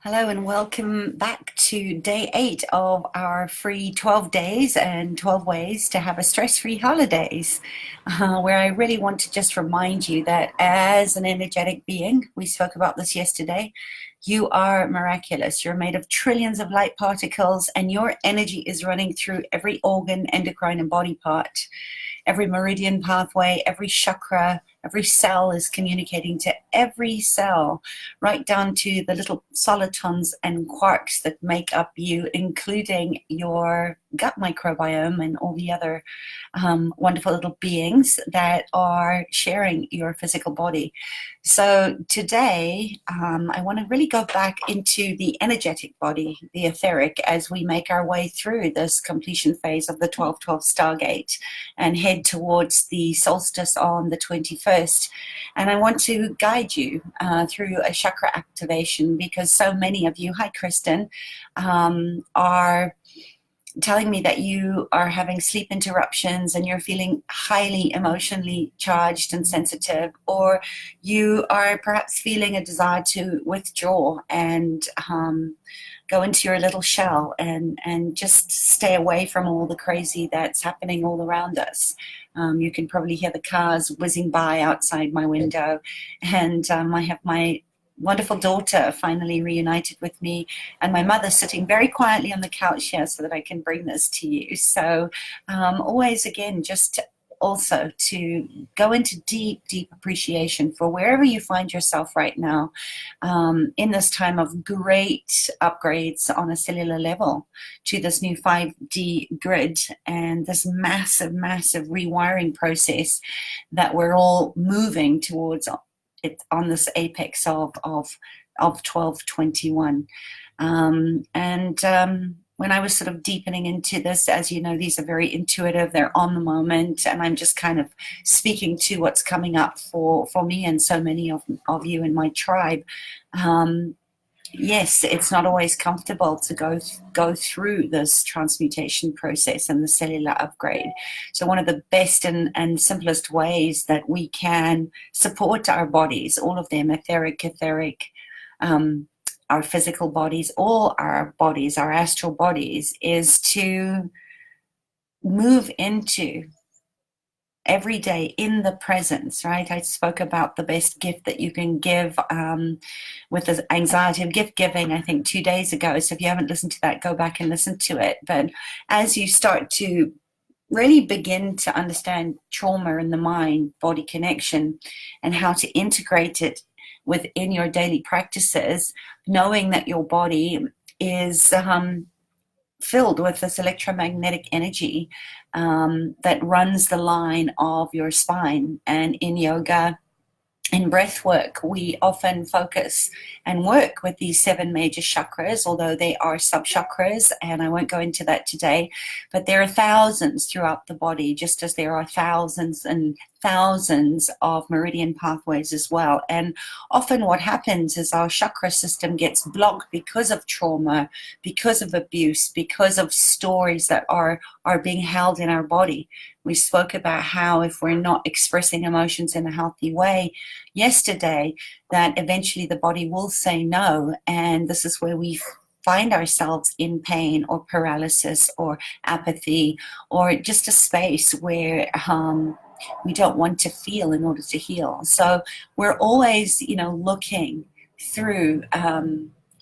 Hello and welcome back to day 8 of our free 12 days and 12 ways to have a stress-free holidays, where I really want to just remind you that as an energetic being, we spoke about this yesterday, you are miraculous. You're made of trillions of light particles and your energy is running through every organ, endocrine and body part. Every meridian pathway, every chakra, every cell is communicating to every cell, right down to the little solitons and quarks that make up you, including your gut microbiome and all the other wonderful little beings that are sharing your physical body. So today, I want to really go back into the energetic body, the etheric, as we make our way through this completion phase of the 12-12 Stargate and head towards the solstice on the 21st. And I want to guide you through a chakra activation because so many of you, hi Kristen, are telling me that you are having sleep interruptions and you're feeling highly emotionally charged and sensitive, or you are perhaps feeling a desire to withdraw and go into your little shell and just stay away from all the crazy that's happening all around us. You can probably hear the cars whizzing by outside my window, and I have my wonderful daughter finally reunited with me, and my mother sitting very quietly on the couch here so that I can bring this to you. So always, again, just also to go into deep appreciation for wherever you find yourself right now, in this time of great upgrades on a cellular level to this new 5D grid and this massive rewiring process that we're all moving towards it on this apex of 1221. When I was sort of deepening into this, as you know, these are very intuitive, they're on the moment, and I'm just kind of speaking to what's coming up for me and so many of you in my tribe. Yes, it's not always comfortable to go through this transmutation process and the cellular upgrade. So one of the best and simplest ways that we can support our bodies, all of them, etheric, our physical bodies, all our bodies, our astral bodies, is to move into every day in the presence, right? I spoke about the best gift that you can give with the anxiety of gift giving, I think 2 days ago. So if you haven't listened to that, go back and listen to it. But as you start to really begin to understand trauma in the mind-body connection and how to integrate it within your daily practices, knowing that your body is filled with this electromagnetic energy that runs the line of your spine. And in yoga, in breath work, we often focus and work with these 7 major chakras, although they are sub-chakras, and I won't go into that today, but there are thousands throughout the body, just as there are thousands and thousands of meridian pathways as well. And often what happens is our chakra system gets blocked because of trauma, because of abuse, because of stories that are being held in our body. We spoke about how if we're not expressing emotions in a healthy way yesterday, that eventually the body will say no, and this is where we find ourselves in pain or paralysis or apathy, or just a space where we don't want to feel in order to heal. So we're always, looking through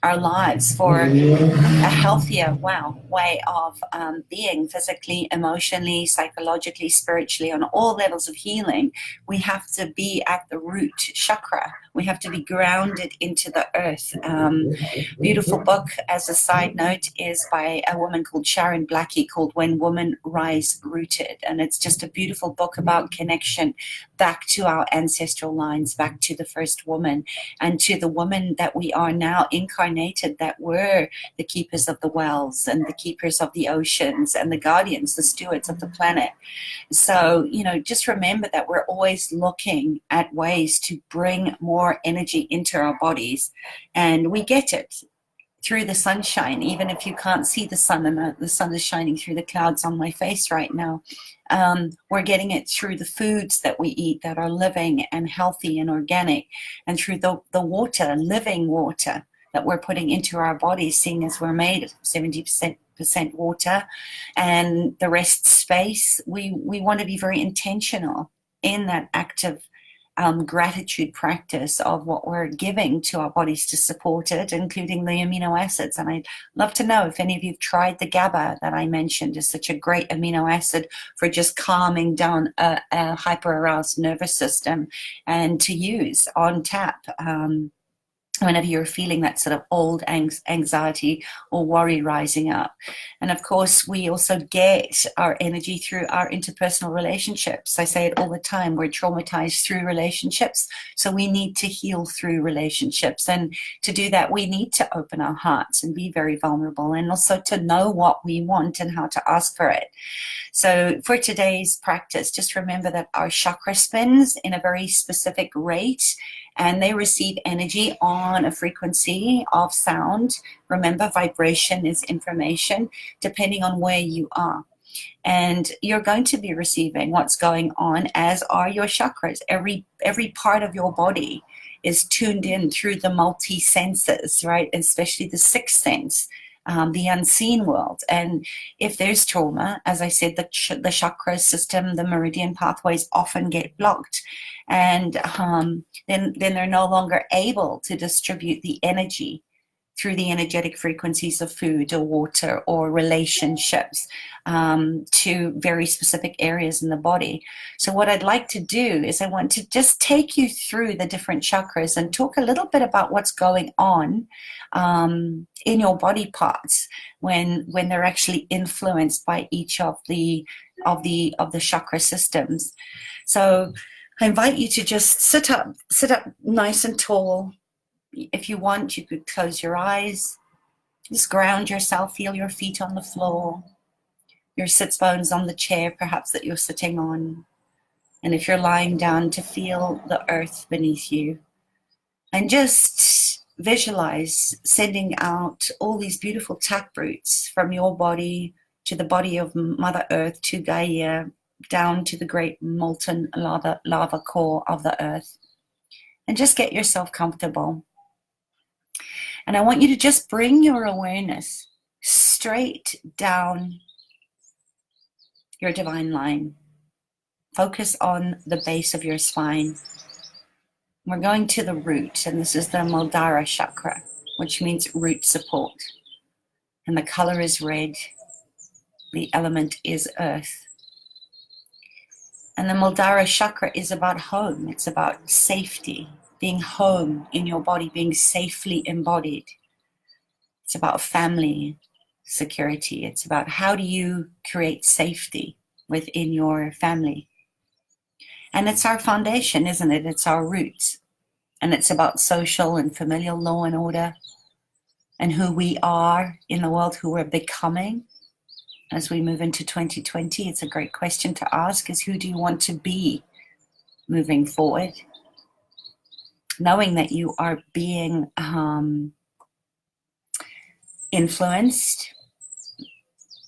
our lives for a healthier way of being physically, emotionally, psychologically, spiritually, on all levels of healing. We have to be at the root chakra. We have to be grounded into the earth. Beautiful book, as a side note, is by a woman called Sharon Blackie, called When Women Rise Rooted. And it's just a beautiful book about connection back to our ancestral lines, back to the first woman, and to the woman that we are now incarnated, that were the keepers of the wells and the keepers of the oceans and the guardians, the stewards of the planet. So, just remember that we're always looking at ways to bring more energy into our bodies, and we get it through the sunshine, even if you can't see the sun, and the sun is shining through the clouds on my face right now. We're getting it through the foods that we eat that are living and healthy and organic, and through the water, living water that we're putting into our bodies, seeing as we're made of 70% water and the rest space. We want to be very intentional in that active gratitude practice of what we're giving to our bodies to support it, including the amino acids. And I'd love to know if any of you've tried the GABA that I mentioned is such a great amino acid for just calming down a hyper-aroused nervous system, and to use on tap whenever you're feeling that sort of old anxiety or worry rising up. And of course, we also get our energy through our interpersonal relationships. I say it all the time, we're traumatized through relationships, so we need to heal through relationships. And to do that, we need to open our hearts and be very vulnerable, and also to know what we want and how to ask for it. So for today's practice, just remember that our chakra spins in a very specific rate, and they receive energy on a frequency of sound. Remember, vibration is information, depending on where you are. And you're going to be receiving what's going on, as are your chakras. Every part of your body is tuned in through the multi-senses, right? Especially the sixth sense, the unseen world. And if there's trauma, as I said, the chakra system, the meridian pathways often get blocked. And then they're no longer able to distribute the energy through the energetic frequencies of food or water or relationships to very specific areas in the body. So what I'd like to do is I want to just take you through the different chakras and talk a little bit about what's going on in your body parts when they're actually influenced by each of the chakra systems. So I invite you to just sit up nice and tall. If you want, you could close your eyes, just ground yourself, feel your feet on the floor, your sits bones on the chair perhaps that you're sitting on. And if you're lying down, to feel the earth beneath you. And just visualize sending out all these beautiful tap roots from your body to the body of Mother Earth, to Gaia, down to the great molten lava core of the earth. And just get yourself comfortable. And I want you to just bring your awareness straight down your divine line. Focus on the base of your spine. We're going to the root, and this is the Muladhara chakra, which means root support. And the color is red. The element is earth. And the Muladhara chakra is about home. It's about safety, being home in your body, being safely embodied. It's about family security. It's about how do you create safety within your family. And it's our foundation, isn't it? It's our roots. And it's about social and familial law and order, and who we are in the world, who we're becoming. As we move into 2020, it's a great question to ask, is who do you want to be moving forward? Knowing that you are being influenced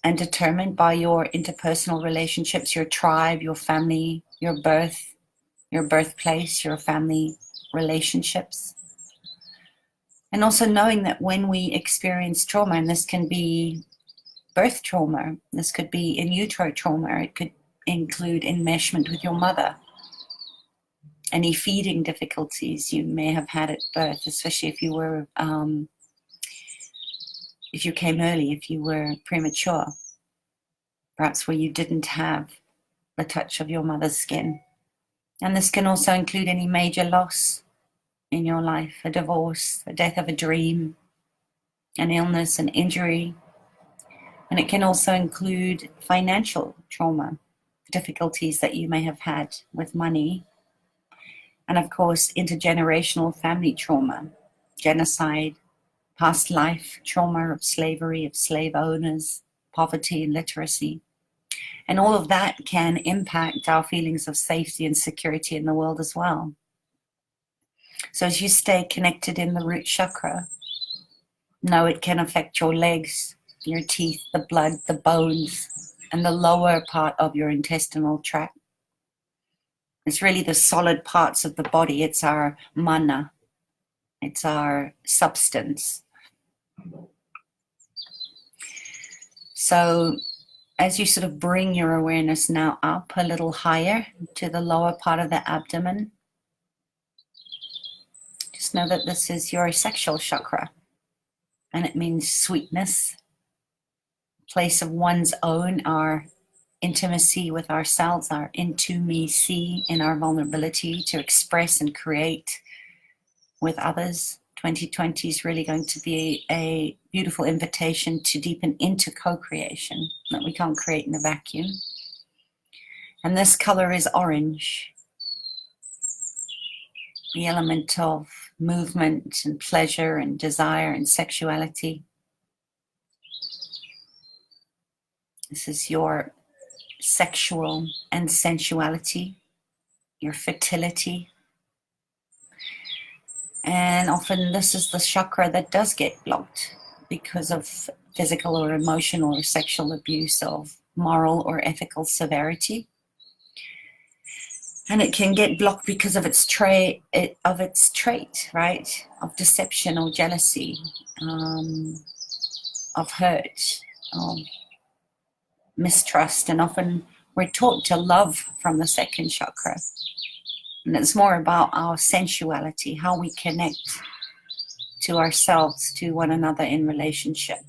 and determined by your interpersonal relationships, your tribe, your family, your birthplace, your family relationships. And also knowing that when we experience trauma, and this can be birth trauma, this could be in utero trauma, it could include enmeshment with your mother, any feeding difficulties you may have had at birth, especially if you were if you came early, if you were premature, perhaps where you didn't have the touch of your mother's skin. And this can also include any major loss in your life, a divorce, the death of a dream, an illness, an injury. And it can also include financial trauma, difficulties that you may have had with money. And of course, intergenerational family trauma, genocide, past life trauma of slavery, of slave owners, poverty, illiteracy. And all of that can impact our feelings of safety and security in the world as well. So as you stay connected in the root chakra, know it can affect your legs, your teeth, the blood, the bones, and the lower part of your intestinal tract. It's really the solid parts of the body. It's our mana. It's our substance. So as you sort of bring your awareness now up a little higher to the lower part of the abdomen, just know that this is your sexual chakra, and it means sweetness, place of one's own, our intimacy with ourselves, our intimacy in our vulnerability to express and create with others. 2020 is really going to be a beautiful invitation to deepen into co-creation that we can't create in a vacuum. And this color is orange, the element of movement and pleasure and desire and sexuality. This is your sexual and sensuality, your fertility. And often this is the chakra that does get blocked because of physical or emotional or sexual abuse, of moral or ethical severity. And it can get blocked because of its trait, right? Of deception or jealousy, of hurt, of mistrust. And often we're taught to love from the second chakra. And it's more about our sensuality, how we connect to ourselves, to one another in relationship,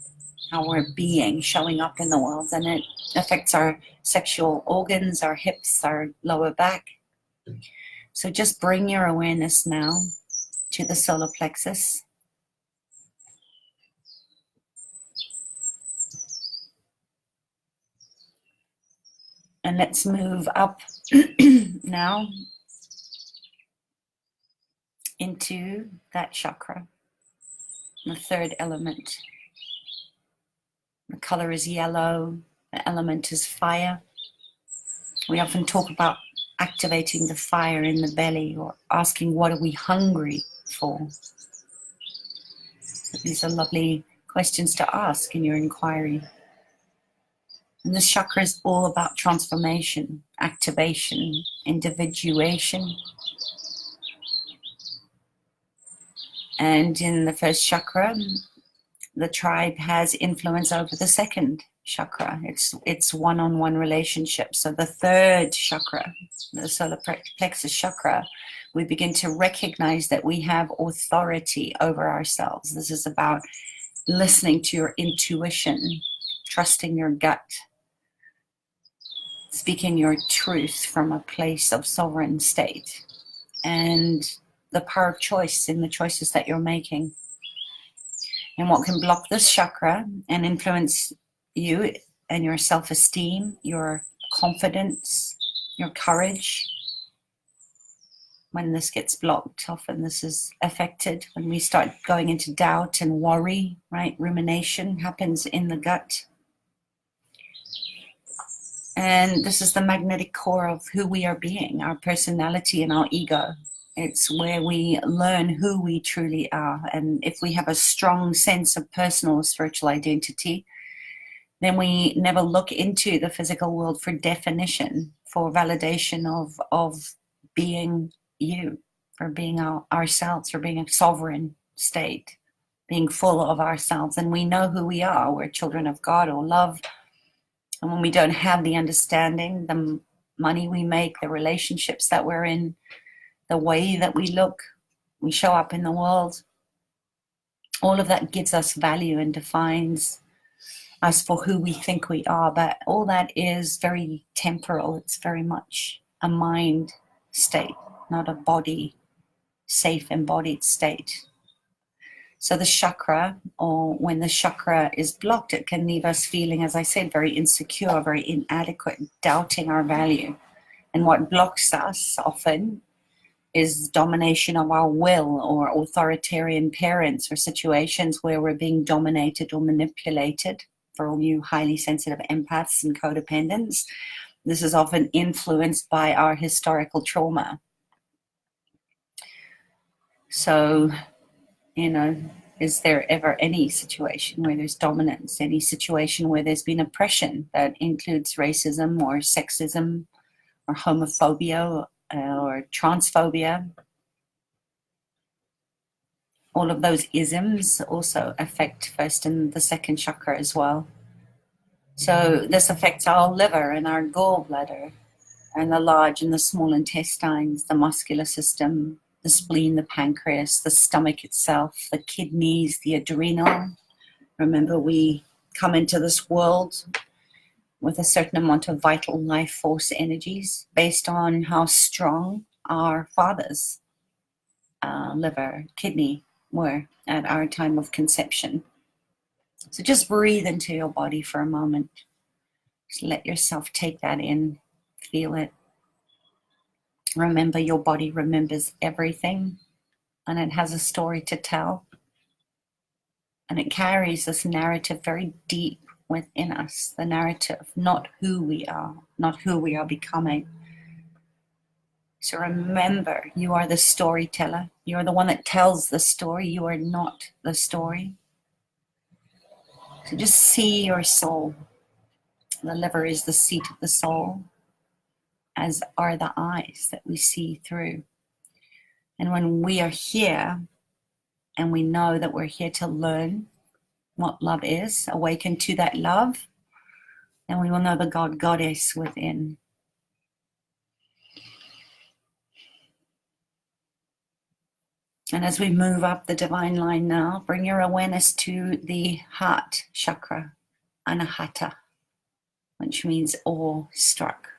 how we're being, showing up in the world. And it affects our sexual organs, our hips, our lower back. So just bring your awareness now to the solar plexus. And let's move up now into that chakra, the third element. The color is yellow, the element is fire. We often talk about activating the fire in the belly, or asking what are we hungry for. So these are lovely questions to ask in your inquiry. And this chakra is all about transformation, activation, individuation. And in the first chakra, the tribe has influence over the second chakra. It's one-on-one relationship. So the third chakra, the solar plexus chakra, we begin to recognize that we have authority over ourselves. This is about listening to your intuition, trusting your gut, speaking your truth from a place of sovereign state, and the power of choice in the choices that you're making. And what can block this chakra and influence you and your self-esteem, your confidence, your courage. When this gets blocked, often this is affected when we start going into doubt and worry, right? Rumination happens in the gut. And this is the magnetic core of who we are being, our personality and our ego. It's where we learn who we truly are. And if we have a strong sense of personal spiritual identity, then we never look into the physical world for definition, for validation of being you, for being ourselves, for being a sovereign state, being full of ourselves. And we know who we are. We're children of God or love. And when we don't have the understanding, the money we make, the relationships that we're in, the way that we look, we show up in the world, all of that gives us value and defines us for who we think we are. But all that is very temporal. It's very much a mind state, not a body, safe embodied state. So the chakra, or when the chakra is blocked, it can leave us feeling, as I said, very insecure, very inadequate, doubting our value. And what blocks us often is domination of our will, or authoritarian parents, or situations where we're being dominated or manipulated. For all you highly sensitive empaths and codependents, this is often influenced by our historical trauma. So, is there ever any situation where there's dominance, any situation where there's been oppression that includes racism or sexism or homophobia or transphobia? all of those isms also affect first and the second chakra as well. So this affects our liver and our gallbladder and the large and the small intestines, the muscular system, the spleen, the pancreas, the stomach itself, the kidneys, the adrenal. Remember, we come into this world with a certain amount of vital life force energies based on how strong our father's liver, kidney were at our time of conception. So just breathe into your body for a moment. Just let yourself take that in, feel it. Remember, your body remembers everything, and it has a story to tell. And it carries this narrative very deep within us, the narrative, not who we are, not who we are becoming. So remember, you are the storyteller. You are the one that tells the story. You are not the story. So just see your soul. The liver is the seat of the soul, as are the eyes that we see through. And when we are here, and we know that we're here to learn what love is, awaken to that love, then we will know the God, Goddess within. And as we move up the divine line now, bring your awareness to the heart chakra, anahata, which means awe-struck.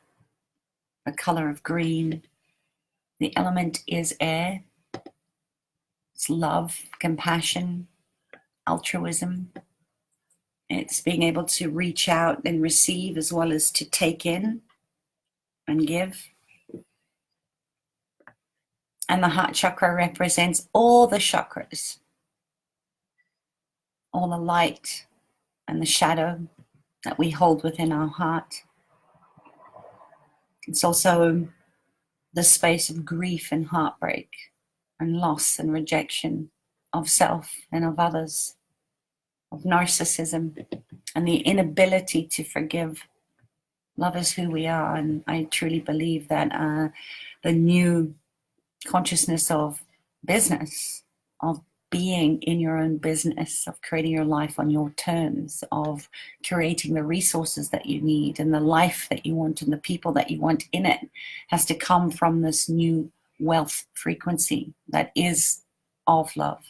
The color of green. The element is air. It's love, compassion, altruism. It's being able to reach out and receive as well as to take in and give. And the heart chakra represents all the chakras, all the light and the shadow that we hold within our heart. It's also the space of grief and heartbreak and loss and rejection of self and of others, of narcissism and the inability to forgive. Love is who we are, and I truly believe that the new consciousness of business, of being in your own business, of creating your life on your terms, of curating the resources that you need and the life that you want and the people that you want in it, has to come from this new wealth frequency that is of love.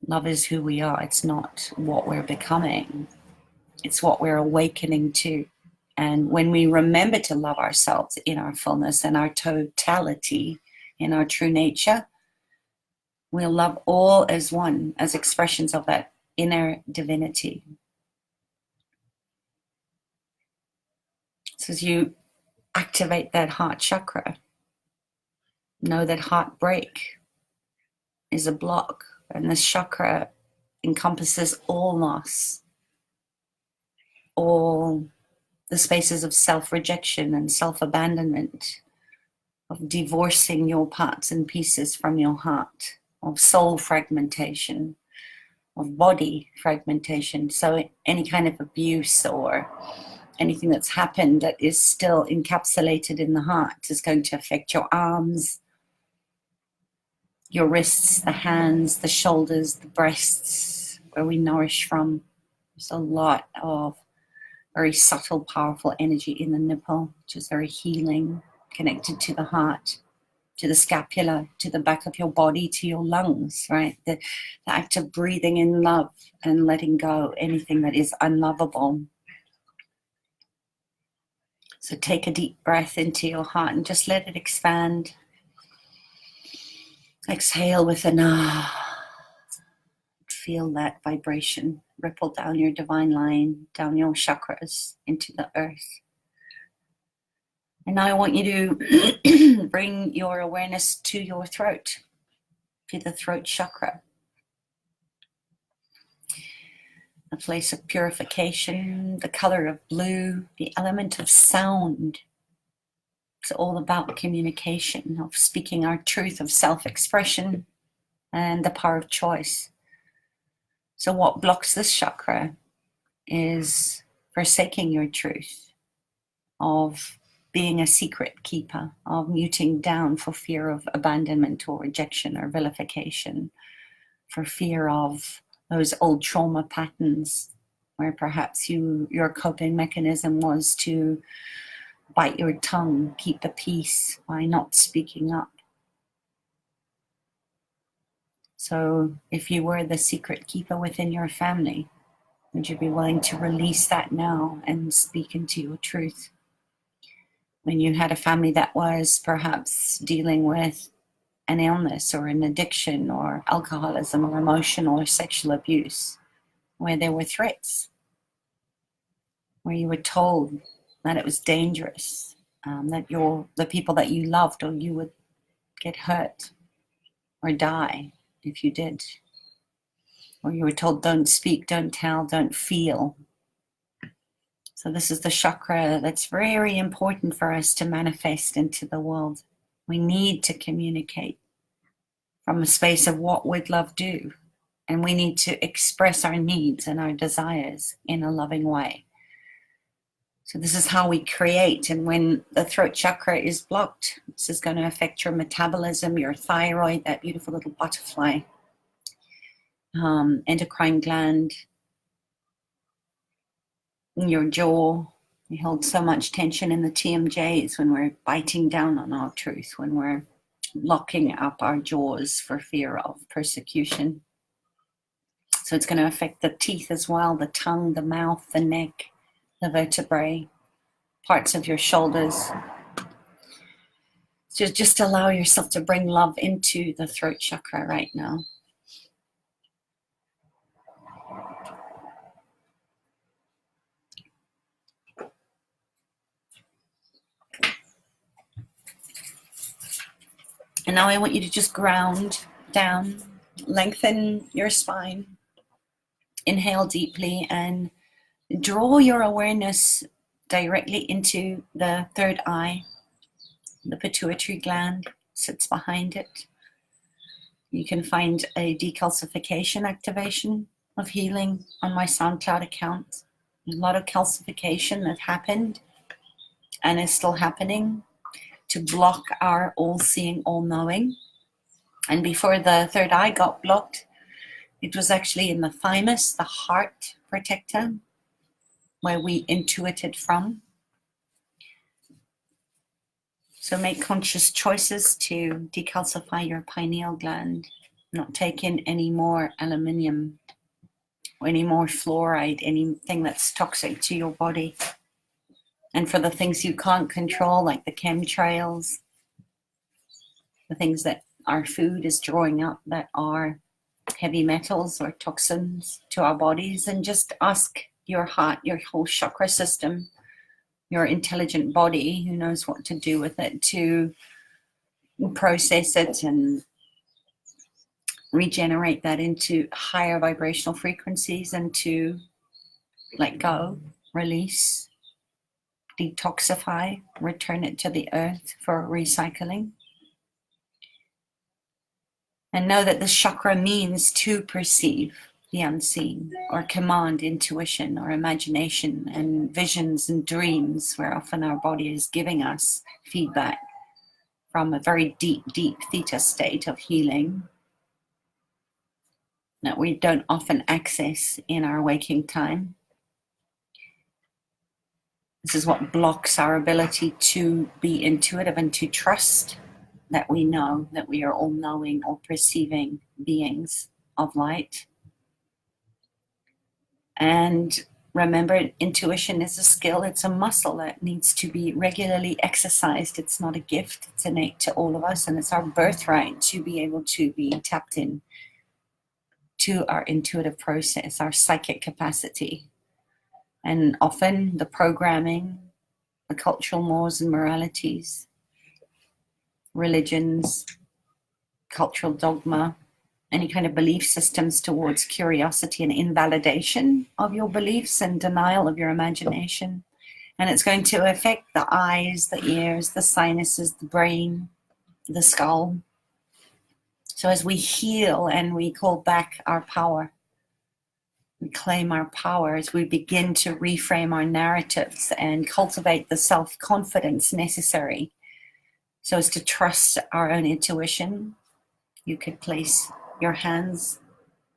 Love is who we are. It's not what we're becoming. It's what we're awakening to. And when we remember to love ourselves in our fullness and our totality, in our true nature, we'll love all as one, as expressions of that inner divinity. So as you activate that heart chakra, know that heartbreak is a block, and this chakra encompasses all loss, all the spaces of self-rejection and self-abandonment, of divorcing your parts and pieces from your heart, of soul fragmentation, of body fragmentation. So any kind of abuse or anything that's happened that is still encapsulated in the heart is going to affect your arms, your wrists, the hands, the shoulders, the breasts, where we nourish from. There's a lot of very subtle, powerful energy in the nipple, which is very healing, connected to the heart, to the scapula, to the back of your body, to your lungs, right? The act of breathing in love and letting go anything that is unlovable. So take a deep breath into your heart and just let it expand. Exhale with an ah. Feel that vibration ripple down your divine line, down your chakras, into the earth. And now I want you to bring your awareness to your throat, to the throat chakra. A place of purification, the color of blue, the element of sound. It's all about communication, of speaking our truth, of self-expression, and the power of choice. So what blocks this chakra is forsaking your truth, of being a secret keeper, of muting down for fear of abandonment or rejection or vilification, for fear of those old trauma patterns where perhaps your coping mechanism was to bite your tongue, keep the peace by not speaking up. So if you were the secret keeper within your family, would you be willing to release that now and speak into your truth? When you had a family that was perhaps dealing with an illness or an addiction or alcoholism or emotional or sexual abuse, where there were threats, where you were told that it was dangerous, that the people that you loved or you would get hurt or die if you did, or you were told don't speak, don't tell, don't feel. So this is the chakra that's very important for us to manifest into the world. We need to communicate from a space of what would love do, and we need to express our needs and our desires in a loving way. So this is how we create. And when the throat chakra is blocked, this is going to affect your metabolism, your thyroid, that beautiful little butterfly, endocrine gland, your jaw. We hold so much tension in the TMJs when we're biting down on our truth, when we're locking up our jaws for fear of persecution. So it's going to affect the teeth as well, the tongue, the mouth, the neck, the vertebrae, parts of your shoulders. So just allow yourself to bring love into the throat chakra right now. And now I want you to just ground down, lengthen your spine, inhale deeply, and draw your awareness directly into the third eye. The pituitary gland sits behind it. You can find a decalcification activation of healing on my SoundCloud account. A lot of calcification that happened and is still happening to block our all-seeing, all-knowing. And before the third eye got blocked, it was actually in the thymus, the heart protector, where we intuited from. So make conscious choices to decalcify your pineal gland, not take in any more aluminium or any more fluoride, anything that's toxic to your body. And for the things you can't control, like the chemtrails, the things that our food is drawing up that are heavy metals or toxins to our bodies, and just ask your heart, your whole chakra system, your intelligent body who knows what to do with it, to process it and regenerate that into higher vibrational frequencies, and to let go, release, detoxify, return it to the earth for recycling. And know that this chakra means to perceive the unseen, or command intuition or imagination and visions and dreams, where often our body is giving us feedback from a very deep, deep theta state of healing that we don't often access in our waking time. This is what blocks our ability to be intuitive and to trust that we know that we are all knowing or perceiving beings of light. And remember, intuition is a skill, it's a muscle that needs to be regularly exercised. It's not a gift, it's innate to all of us, and it's our birthright to be able to be tapped in to our intuitive process, our psychic capacity. And often the programming, the cultural mores and moralities, religions, cultural dogma, any kind of belief systems towards curiosity and invalidation of your beliefs and denial of your imagination. And it's going to affect the eyes, the ears, the sinuses, the brain, the skull. So as we heal and we call back our power, We claim our power as we begin to reframe our narratives and cultivate the self-confidence necessary so as to trust our own intuition. You could place your hands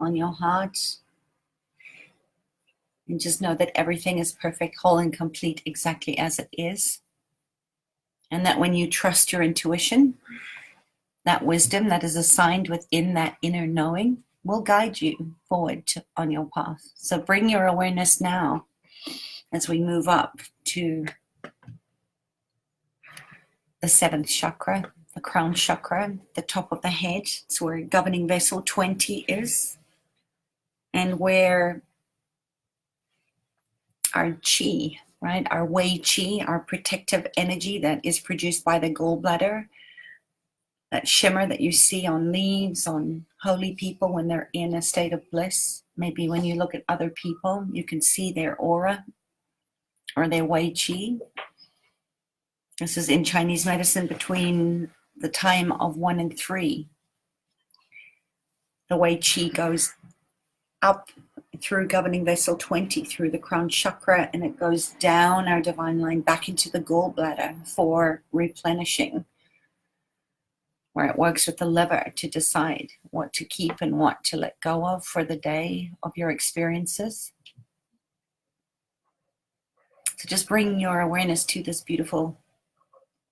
on your heart and just know that everything is perfect, whole, and complete exactly as it is. And that when you trust your intuition, that wisdom that is assigned within that inner knowing will guide you forward on your path. So bring your awareness now as we move up to the seventh chakra, the crown chakra, the top of the head. It's where governing vessel 20 is, and where our chi, right, our wei chi, our protective energy that is produced by the gallbladder, that shimmer that you see on leaves, on holy people when they're in a state of bliss. Maybe when you look at other people, you can see their aura or their wei chi. This is in Chinese medicine between the time of 1 and 3. The wei chi goes up through governing vessel 20, through the crown chakra, and it goes down our divine line back into the gallbladder for replenishing, where it works with the liver to decide what to keep and what to let go of for the day of your experiences. So just bring your awareness to this beautiful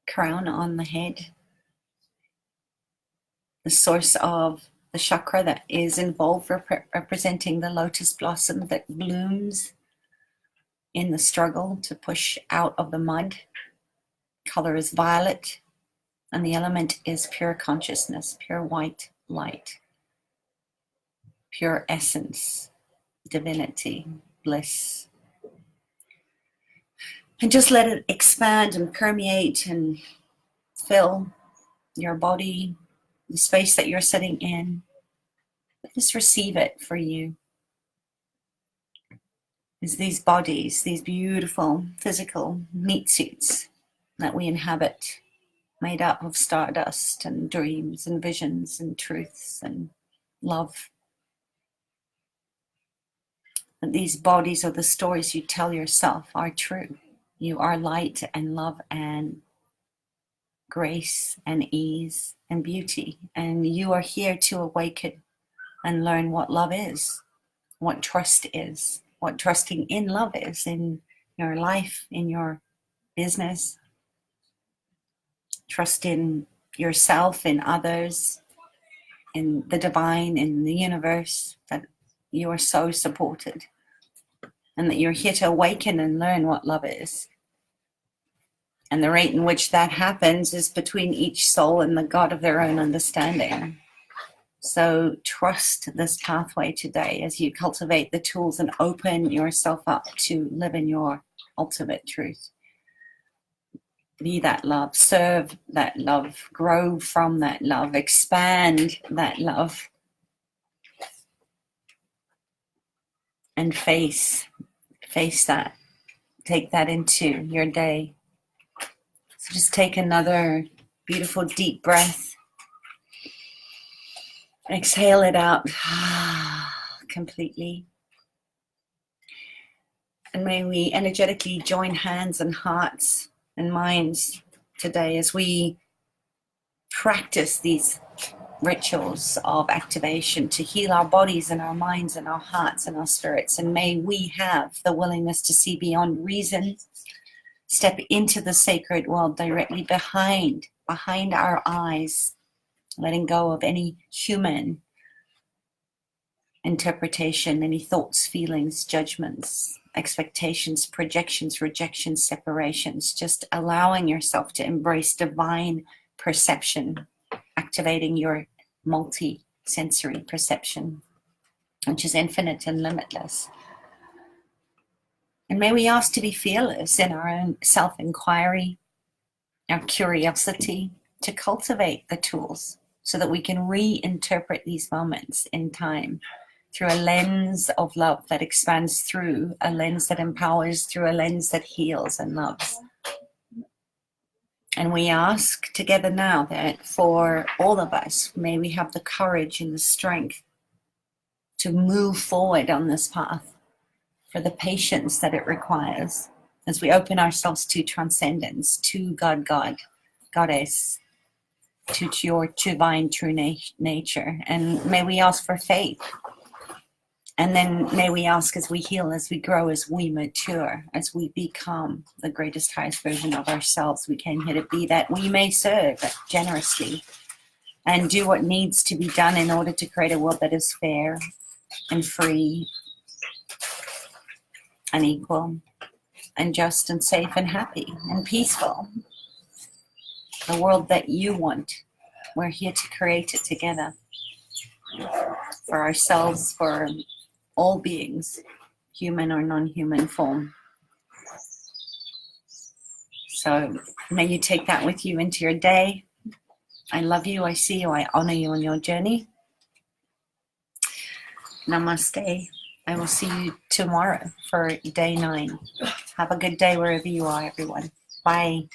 crown on the head, the source of the chakra that is involved, representing the lotus blossom that blooms in the struggle to push out of the mud. Color is violet, and the element is pure consciousness, pure white light, pure essence, divinity, bliss. And just let it expand and permeate and fill your body, the space that you're sitting in. Just receive it for you. Is these bodies, these beautiful physical meat suits that we inhabit, made up of stardust and dreams and visions and truths and love. And these bodies are the stories you tell yourself are true. You are light and love and grace and ease and beauty. And you are here to awaken and learn what love is, what trust is, what trusting in love is in your life, in your business. Trust in yourself, in others, in the divine, in the universe, that you are so supported and that you're here to awaken and learn what love is. And the rate in which that happens is between each soul and the God of their own understanding. So trust this pathway today as you cultivate the tools and open yourself up to live in your ultimate truth. Be that love, serve that love, grow from that love, expand that love, and face that. Take that into your day. So just take another beautiful deep breath. Exhale it out completely. And may we energetically join hands and hearts and minds today as we practice these rituals of activation to heal our bodies and our minds and our hearts and our spirits. And may we have the willingness to see beyond reason, step into the sacred world directly behind our eyes, letting go of any human interpretation, any thoughts, feelings, judgments, expectations, projections, rejections, separations, just allowing yourself to embrace divine perception, activating your multi-sensory perception, which is infinite and limitless. And may we ask to be fearless in our own self-inquiry, our curiosity, to cultivate the tools so that we can reinterpret these moments in time through a lens of love that expands, through a lens that empowers, through a lens that heals and loves. And we ask together now that for all of us, may we have the courage and the strength to move forward on this path, for the patience that it requires as we open ourselves to transcendence, to God, Goddess, to your divine true nature. And may we ask for faith. And then may we ask, as we heal, as we grow, as we mature, as we become the greatest, highest version of ourselves we came here to be, that we may serve generously and do what needs to be done in order to create a world that is fair and free and equal and just and safe and happy and peaceful. The world that you want. We're here to create it together. For ourselves, for all beings, human or non-human form. So may you take that with you into your day. I love you, I see you, I honor you on your journey. Namaste. I will see you tomorrow for day 9. Have a good day wherever you are, everyone. Bye.